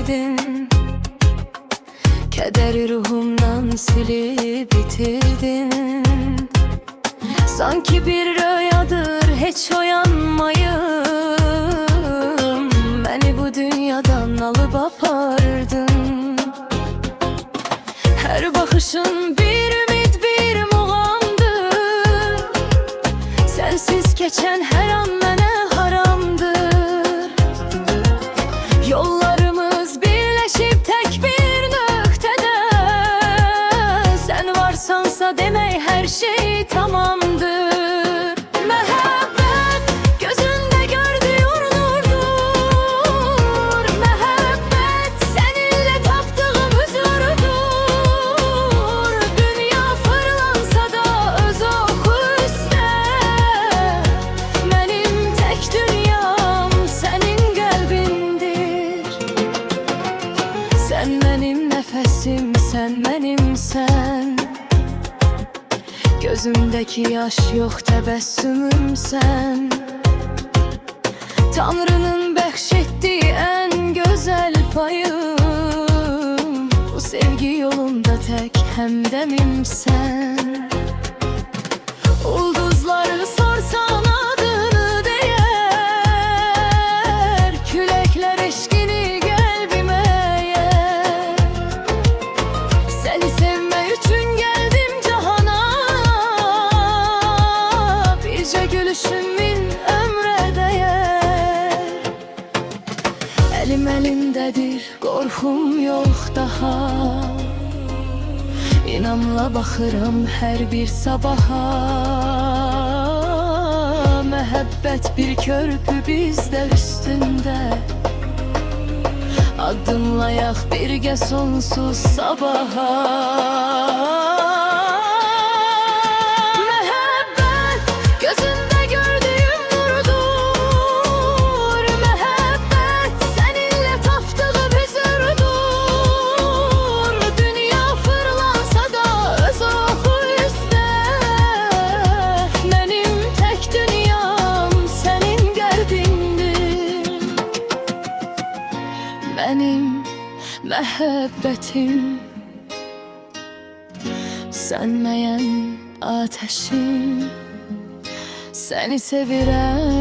getirdin. Kederi ruhumdan silip bitirdin. Sanki bir rüyadır hiç uyanmayım. Beni bu dünyadan alıp apardın. Her bakışın bir ümit, bir muğamdır. Sensiz geçen her an mənə haramdır. Yollarımız birleşip tek bir nöqtədə. Sen varsansa demək her şey tamamdır. Məhəbbət gözündə gördüyün nurdur. Məhəbbət səninlə tapdığım huzurdur. Dünya fırlansa da öz oxu üstə. Mənim tək dünyam sənin qəlbindir. Sən mənim nəfəsim, sən mənimsən. Gözümdeki yaş yok, təbəssümüm sen. Tanrının bəxşetdiyi en güzel payım. Bu sevgi yolunda tek hemdemim sen. Ulduzları sorsan adını değer. Küləklər eşkini qəlbimə yer. Seni sevmək üçün geldim cahana. Bircə gülüşümün ömrə dəyər. Elim elindədir, qorxum yox daha. İnamla baxıram hər bir sabaha. Məhəbbət bir körpü bizdə üstündə. Adımlayaq birgə sonsuz sabaha. Məhəbbət gözündə gördüyüm nurdur. Məhəbbət səninlə tapdığım huzurdur. Dünya fırlansa da öz oxu üstə. Mənim tək dünyam sənin qəlbindir. Benim məhəbbətim, sönmeyen ateşim. Seni sevirəm